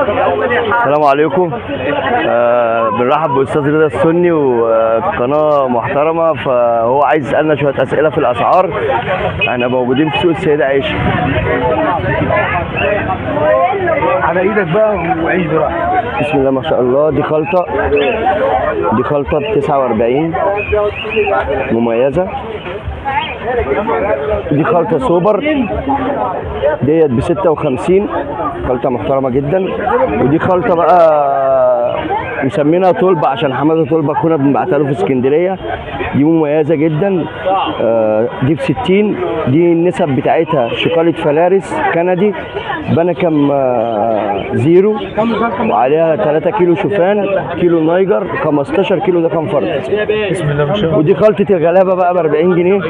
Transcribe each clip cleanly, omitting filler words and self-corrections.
السلام عليكم. بنرحب باستاذ رضا السني وقناه محترمه، فهو عايز يسالنا شويه اسئله في الاسعار. احنا موجودين في سوق السيده عائشه. على ايدك بقى وعيش براحتك. بسم الله ما شاء الله. دي خلطه ب 49 مميزه. دي خلطه سوبر ديت ب 56، خلطه محترمه جدا. ودي خلطه بقى مسمينها طلبه عشان حماده طلبه كنا بنبعتها له في اسكندريه. دي مميزه جدا. دي ب 60. دي النسب بتاعتها شوكولاته فلارس كندي بنكم زيرو، وعليها 3 كيلو شوفان، كيلو نايجر، 15 كيلو ده كان فرد. بسم الله ما شاء الله. ودي خلطه الغلابه بقى ب 40 جنيه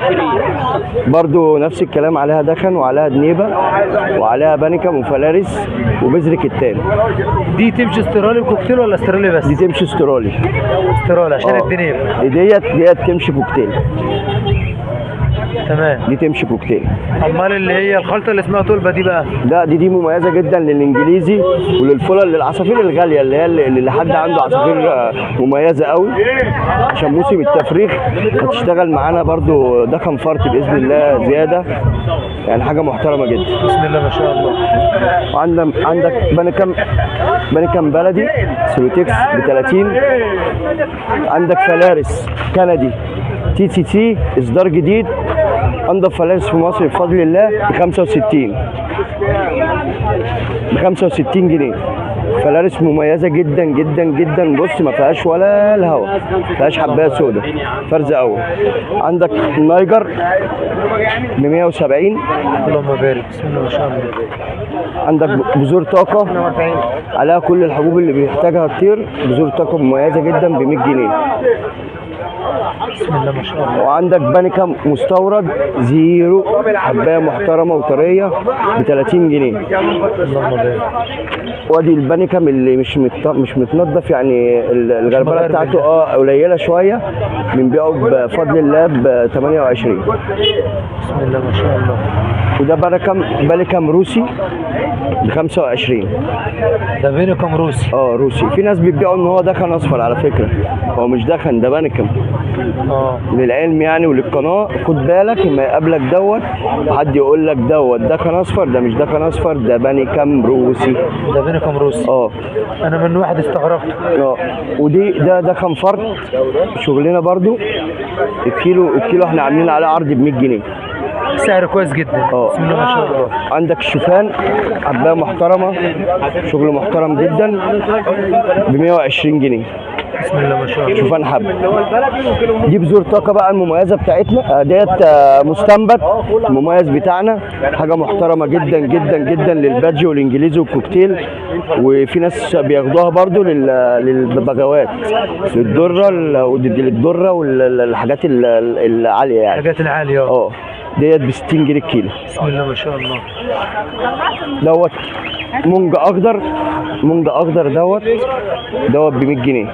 برضو نفس الكلام، عليها دخن وعليها دنيبه وعليها بنكم وفلارس وبذر كتان. دي تمشي استرالي كوكتيل ولا استرالي بس؟ دي تمشي استرالي. استرالي عشان الدنيب. ديت تمشي كوكتيل. تمام. دي تمشي كوكتيل. امال اللي هي الخلطه اللي اسمها طلبه دي بقى؟ لا دي مميزه جدا للانجليزي وللفلل، للعصافير الغاليه اللي حد عنده عصافير مميزه قوي عشان موسم التفريخ. هتشتغل معانا برضو دخن فرط باذن الله زياده، يعني حاجه محترمه جدا. بسم الله ما شاء الله. وعندك بنكم بلدي سلوتكس ب 30. عندك فلارس كندي تي اصدار جديد، انضف فلارس في مصر بفضل الله ب 65 جنيه. فلارس مميزه جدا جدا جدا. بص ما فيهاش ولا الهوا، ما فيهاش حبايه سودا، فرز اول. عندك النايجر ب 170. اللهم بارك. بسم الله ما شاء الله. عندك بذور طاقه عليها كل الحبوب اللي بيحتاجها الطير، بذور طاقه مميزه جدا ب 100 جنيه. بسم الله ما شاء الله. وعندك بنكم مستورد زيرو، حبايه محترمه وطريه ب 30 جنيه. اللهم بارك. وادي البنكم اللي مش متنضف، يعني الغربله بتاعته قليله شويه، بنبيعه بفضل الله ب 28. بسم الله ما شاء الله. وده بنكم روسي ب 25. ده بنكم روسي؟ روسي. في ناس بتبيعوا ان هو دخن اصفر، على فكره هو مش دخن، ده بنكم. للعلم يعني وللقناه، خد بالك لما يقابلك حد يقول لك دخن اصفر، ده مش دخن اصفر، ده بنكم روسي. ده بنكم روسي. انا من واحد استغربت. ودي ده دخن فرد شغلنا برضو. الكيلو احنا عاملين عليه عرض ب 100 جنيه، سعر كويس جدا. بسم الله ما شاء الله. عندك الشوفان حبايه محترمه، شغل محترم جدا ب 120 جنيه. بسم الله ما شاء الله. شوفان حب. دي بذور طاقه بقى المميزه بتاعتنا ديت، مستنبت المميز بتاعنا، حاجه محترمه جدا جدا جدا للبادجي والانجليزي والكوكتيل. وفي ناس بياخدوها برضو للبغاوات، للدره والحاجات العاليه يعني. الحاجات العاليه. ديت ب 60 جنيه الكيلو. بسم الله ما شاء الله. دوت مونج اخضر دوت ب 100 جنيه.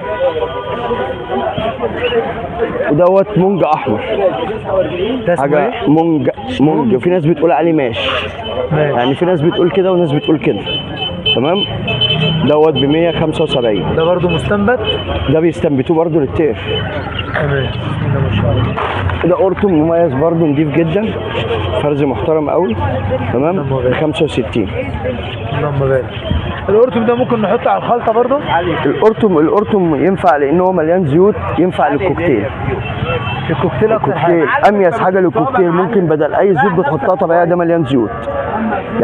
ودوت مونج احمر، حاجه مونج وفي ناس بتقول عليه ماشي، يعني في ناس بتقول كده وناس بتقول كده. تمام. دوت ب 175. ده برضو مستنبت؟ ده بيستنبتوه برضو للطير. تمام. بسم الله ما شاء الله. ده قرطم مميز برضو، نضيف جدا، فرز محترم قوي. تمام. ب 65. اللهم بارك. القرطم ده ممكن نحطه على الخلطه برضو؟ القرطم ينفع لان هو مليان زيوت، ينفع للكوكتيل. الكوكتيل اكتر حاجه اميز حاجه للكوكتيل، ممكن بدل اي زيوت بتحطها طبيعيه، ده مليان زيوت.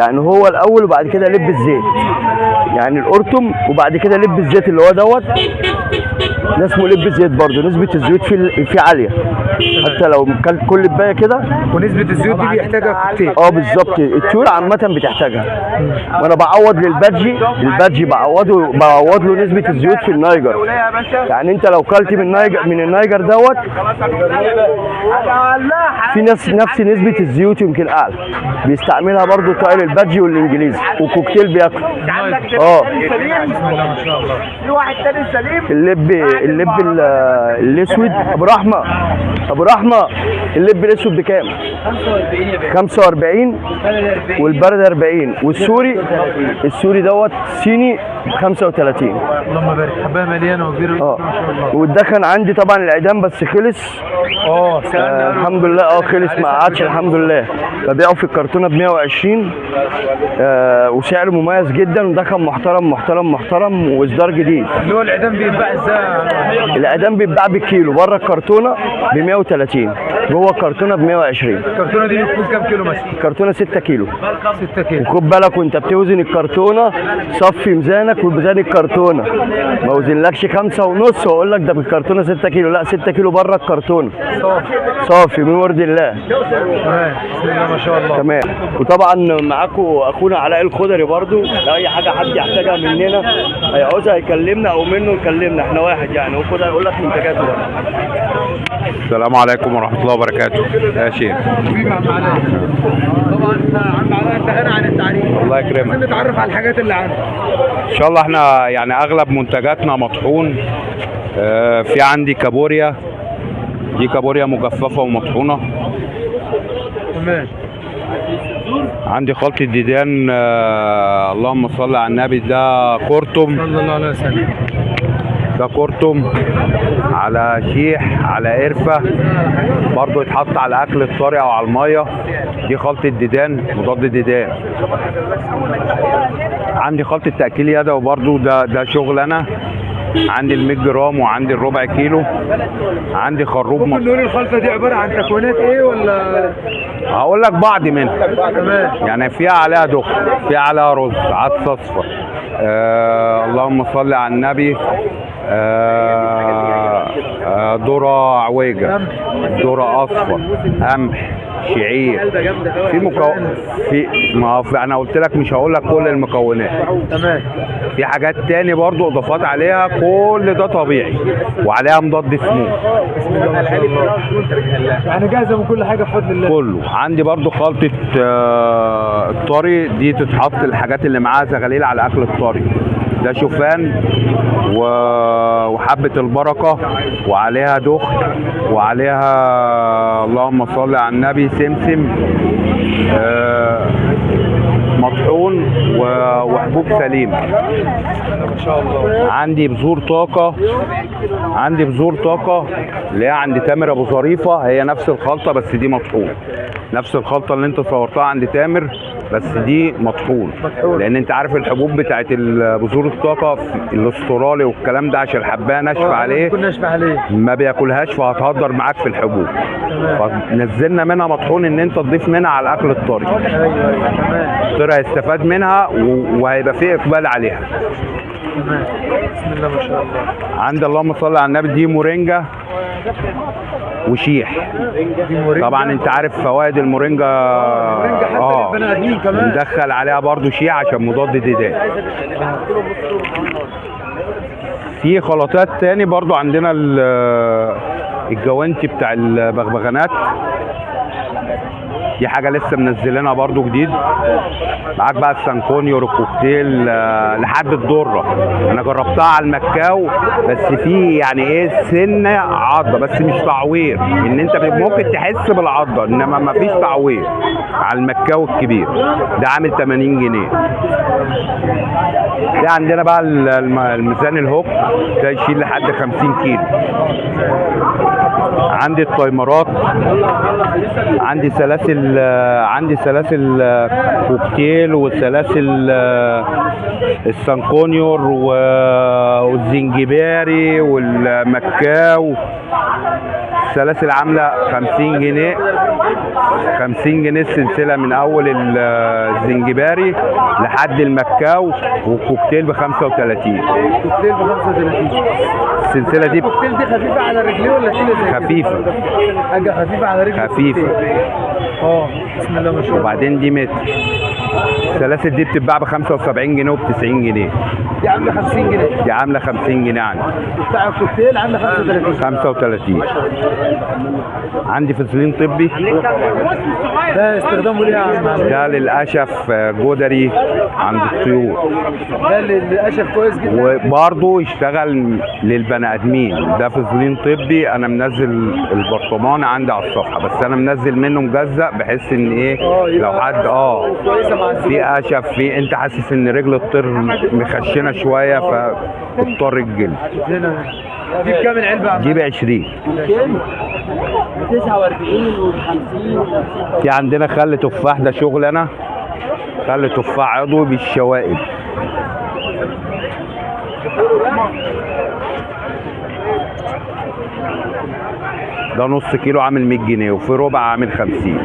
يعني هو الاول وبعد كده لب الزيت، يعني القرطم وبعد كده لب الزيت اللي هو دوت، ده اسمه لب زيت برضه. نسبه الزيوت فيه عاليه، حتى لو كلت كل كوبايه كده. ونسبه الزيوت دي بيحتاجها كوكتيل. بالظبط، الطيور عامه بتحتاجها. وانا بعوض البادجي بعوض له نسبه الزيوت في النايجر. يعني انت لو كلت من النايجر دوت، في نفس نسبه الزيوت يمكن اعلى، بيستعملها برضو طائر البادجي والانجليزي وكوكتيل بياكل. بسم الله ما شاء الله. في واحد تاني سليم. اللب الاسود ابو رحمه اللب الاسود بكام؟ 45 والبرد 40. والسوري دوت صيني 35. اللهم بارك. حبايه مليانه وكبيره ما شاء الله. والدخن عندي طبعا العيدان بس خلص. سالنا الحمد لله. خلص ما قعدش الحمد لله. ببيعه في الكرتونه ب 120. وسعر مميز جدا ودخن محترم محترم محترم واصدار جديد. اللي هو العيدان بيتباع ازاي؟ العيدان بيتباع بالكيلو، بره الكرتونه ب 130، جوه الكرتونه ب 120. الكرتونه دي بتكون كام كيلو مثلا؟ الكرتونه 6 كيلو. 6 كيلو. وخد بالك وانت بتوزن الكرتونه صفي ميزانك وميزان الكرتونه، ما اوزنلكش 5 ونص واقول لك ده بالكرتونه 6 كيلو، لا 6 كيلو بره الكرتونه صافي من ورد الله. تمام. بسم الله ما شاء الله. تمام. وطبعا معاكم اخونا علاء الخضري برضو، لو اي حاجه حد يحتاجها مننا هيعوزها يكلمنا او منه يكلمنا، احنا واحد يعني، وخد هيقول لك منتجاته برضه. السلام عليكم ورحمة الله وبركاته. يا شيخ. حبيبي يا عم علاء. طبعا عم علاء انت غني عن التعريف. الله يكرمك. عايزين نتعرف على الحاجات اللي عندك. ان شاء الله احنا يعني اغلب منتجاتنا مطحون. في عندي كابوريا، دي كابوريا مجففة ومطحونة. تمام. عندي خلطة ديدان، اللهم صل على النبي، ده كرتم. صلى الله عليه وسلم. ده كرتم على شيح على قرفة، برضو يتحط على اكل الطري او على المية. دي خلطة ديدان مضاد ديدان. عندي خلطة تأكيل يدوي برضو، ده شغل انا. عندي ال100 جرام وعندي الربع كيلو. عندي خروب. ممكن نقول الخلطة دي عبارة عن تكوينات ايه ولا؟ هقول لك بعض منها. تمام. يعني فيها عليها دخن، فيها عليها رز، عدس اصفر، اللهم صل على النبي، ذرة عويجة، ذرة اصفر، قمح، شعير. انا قلت لك مش هقول لك كل المكونات. تمام. في حاجات تاني برضو اضافات عليها، كل ده طبيعي وعليها مضاد سموم. بسم الله ما شاء الله. يعني جاهزه من كل حاجه بفضل الله. كله. عندي برضو خلطة الطري، دي تتحط الحاجات اللي معاها زغاليل على اكل الطري. ده شوفان وحبة البركة وعليها دخن وعليها اللهم صل على النبي سمسم، مطحون وحبوب سليمة. ما شاء الله. عندي بذور طاقة، عندي بذور طاقة اللي هي عند تامر ابو ظريفة، هي نفس الخلطة بس دي مطحون. نفس الخلطة اللي انت صورتها عند تامر بس دي مطحون. لان انت عارف الحبوب بتاعت بذور الطاقة الاسترالي والكلام ده عشان الحبايه ناشفة عليه ما بياكلهاش فهتهدر معاك في الحبوب. فنزلنا منها مطحون ان انت تضيف منها على الاكل الطري. ايوه تمام. الطري هيستفاد منها وهيبقى فيه اقبال عليها. تمام. بسم الله ما شاء الله. عند اللهم صل على النبي دي مورينجا وشيح. طبعا انت عارف فوائد المورينجا. حتى للبني ادمين كمان. ندخل عليها برضو شيح عشان مضاد ديدان. في خلطات تاني برضو عندنا الجوانتي بتاع البغبغانات، دي حاجه لسه منزلينها برضو جديد. معاك بقى السانكونيور الكوكتيل لحد الدره. انا جربتها على المكاو بس في يعني ايه سنه عضه بس مش تعوير، ان انت ممكن تحس بالعضه انما ما فيش تعوير. على المكاو الكبير ده عامل 80 جنيه. ده عندنا بقى الميزان الهوك ده يشيل لحد 50 كيلو. عندي التايمرات، عندي سلاسل كوكتيل وسلاسل السانكونيور والزنجباري والمكاو. السلاسل عامله 50 جنيه 50 جنيه السلسله من اول الزنجباري لحد المكاو، والكوكتيل ب 35. الكوكتيل ب 35. السلسله دي الكوكتيل دي خفيفه على الرجلين ولا تقيله زي خفيفه؟ حاجه خفيفه على رجلي. خفيفه. بسم الله ما شاء الله. وبعدين دي متر. السلاسل دي بتتباع ب 75 جنيه وب 90 جنيه. دي عامله 50 جنيه. دي عامله 50 جنيه عندي. بتاع الكوكتيل عامله 35. 35. عندي فازلين طبي. ده استخدامه ليه يا عم؟ ده للقشف جدري عند الطيور. ده للقشف كويس جدا. وبرضه يشتغل للبني ادمين. ده فازلين طبي، انا منزل البرطمان عندي على الصفحه بس انا منزل منه مجزأ بحيث ان ايه لو حد في قشف، في انت حاسس ان رجل الطير مخشنه شويه فبتضطر الجلد. دي بكام العلبه يا عم؟ دي ب 20. 49 و50. في عندنا خل تفاح، ده شغل انا، خل تفاح عضوي بالشوائب. ده نص كيلو عامل 100 جنيه، وفي ربع عامل 50.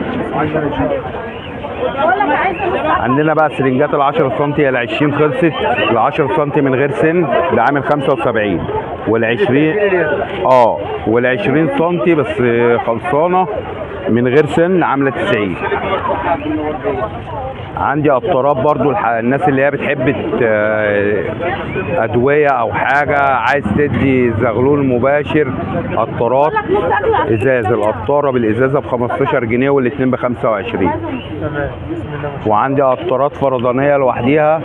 عندنا بقى سرنجات ال 10 سم، هي ال 20 خلصت، ال 10 سم من غير سن ده عامل 75، وال 20 وال 20 سم بس خلصانه من غير سن عامله 90. عندي قطارات برضو الناس اللي هي بتحب ادويه او حاجه عايز تدي زغلول مباشر. قطارات ازاز، القطاره بالازازه ب 15 جنيه والاثنين ب 25. وعندي قطارات فردانيه لوحديها،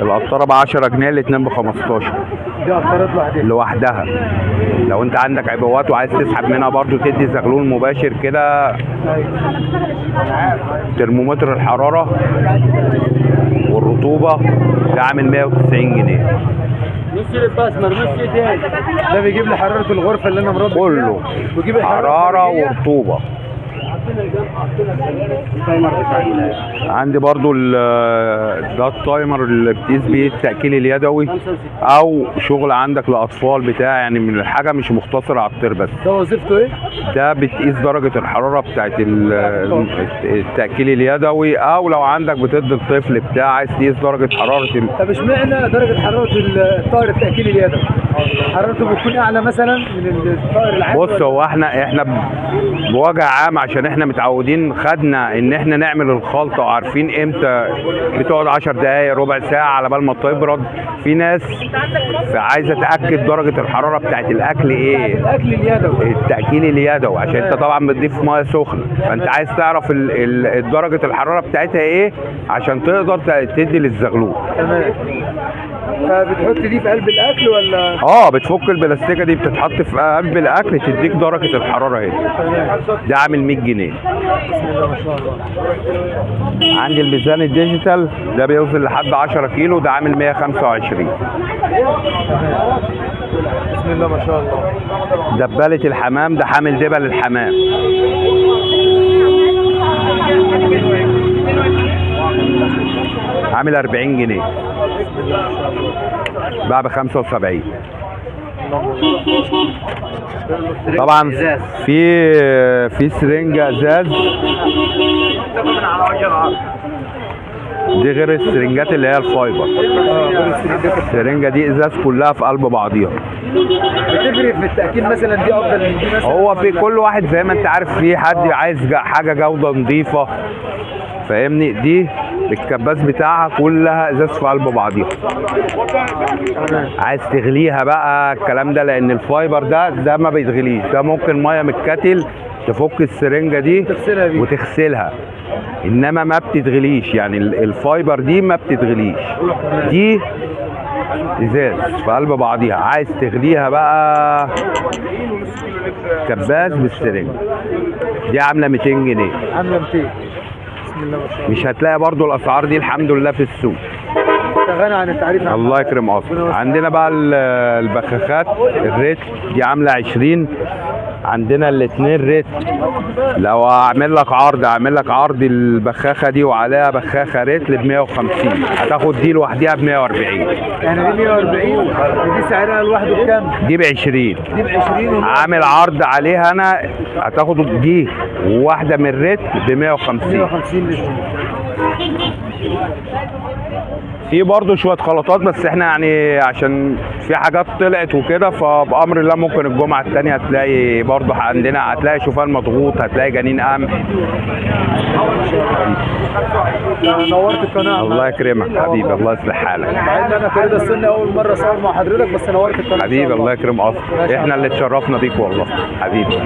القطاره ب 10 جنيه الاثنين ب 15. دي قطارات لوحدها. لو انت عندك عبوات وعايز تسحب منها برضو تدي زغلول مباشر كده. ترمومتر الحراره والرطوبه ده عامل 190 جنيه. ده بيجيب لي حراره الغرفه اللي انا مربي كله ويجيب حراره ورطوبه. عندي برضو ده التايمر اللي بتقيس بيه التأكيل اليدوي او شغل عندك لاطفال بتاع، يعني من الحاجه مش مختصره على الطير بس. ده وظيفته ايه؟ ده بتقيس درجه الحراره بتاعت التأكيل اليدوي، او لو عندك بتدي الطفل بتاع عايز تقيس درجه حراره طب اشمعنى درجه حراره الطائر التأكيل اليدوي؟ حرارته بتكون اعلى مثلا من الطائر العادي؟ بص، هو احنا بوجه عام عشان احنا متعودين خدنا ان احنا نعمل الخلطه وعارفين امتى بتقعد 10 دقائق ربع ساعه على بال ما تبرد. في ناس عايزه تاكد درجه الحراره بتاعت الاكل ايه، الاكل اليدوي، التاكيل اليدوي، عشان انت طبعا بتضيف ميه سخنه، فانت عايز تعرف درجه الحراره بتاعتها ايه عشان تقدر تدي للزغلول. تمام. فبتحط دي في قلب الاكل ولا؟ بتفك البلاستيكه دي بتتحط في قلب الاكل تديك درجه الحراره هنا. ده عامل 100 جنيه. بسم الله ما شاء الله. عندي الميزان الديجيتال ده بيوصل لحد 10 كيلو، ده عامل 125. بسم الله ما شاء الله. دبالة الحمام ده حامل دبل الحمام. عامل 40 جنيه. بقى ب 75. طبعا في سرنجة ازاز دي غير السرنجات اللي هي الفايبر. السرنجة دي ازاز كلها في قلب بعضيها. بتفرق في التأكيد مثلا دي افضل من دي مثلا؟ هو في كل واحد زي ما انت عارف، في حد عايز حاجة جودة نظيفة، فاهمني؟ دي الكباس بتاعها كلها ازاز في قلب بعضيها. عايز تغليها بقى الكلام ده، لان الفايبر ده ما بيتغليش، ده ممكن ميه من الكاتل تفك السرنجه دي وتغسلها، انما ما بتتغليش. يعني الفايبر دي ما بتتغليش، دي ازاز في قلب بعضيها. عايز تغليها بقى كباس بالسرنجه، دي عامله 200 جنيه. عامله 200. بسم الله ما شاء الله. مش هتلاقي برضو الاسعار دي الحمد لله في السوق. غني عن التعريف. الله يكرم اصلا. عندنا بقى البخاخات الريت دي عامله 20. عندنا الاثنين ريت. لو اعمل لك عرض البخاخه دي وعليها بخاخه ريت ب 150، هتاخد دي لوحديها ب 140. يعني دي 140 دي سعرها لوحده بكام؟ دي ب 20. دي ب 20. عامل عرض عليها انا، هتاخد دي وواحده من الريت ب 150. 150 للجنيه. في برضه شويه خلطات، بس احنا يعني عشان في حاجات طلعت وكده، فبامر الله ممكن الجمعه الثانيه هتلاقي برضه عندنا، هتلاقي شوفان مضغوط، هتلاقي جنين قمح. نورت القناه. الله يكرمك حبيبي، الله يصلح حالك. مع ان انا فريد السن اول مره اصور مع حضرتك، بس نورت القناه حبيبي. الله يكرم اصلا، احنا اللي اتشرفنا بيك والله حبيبي.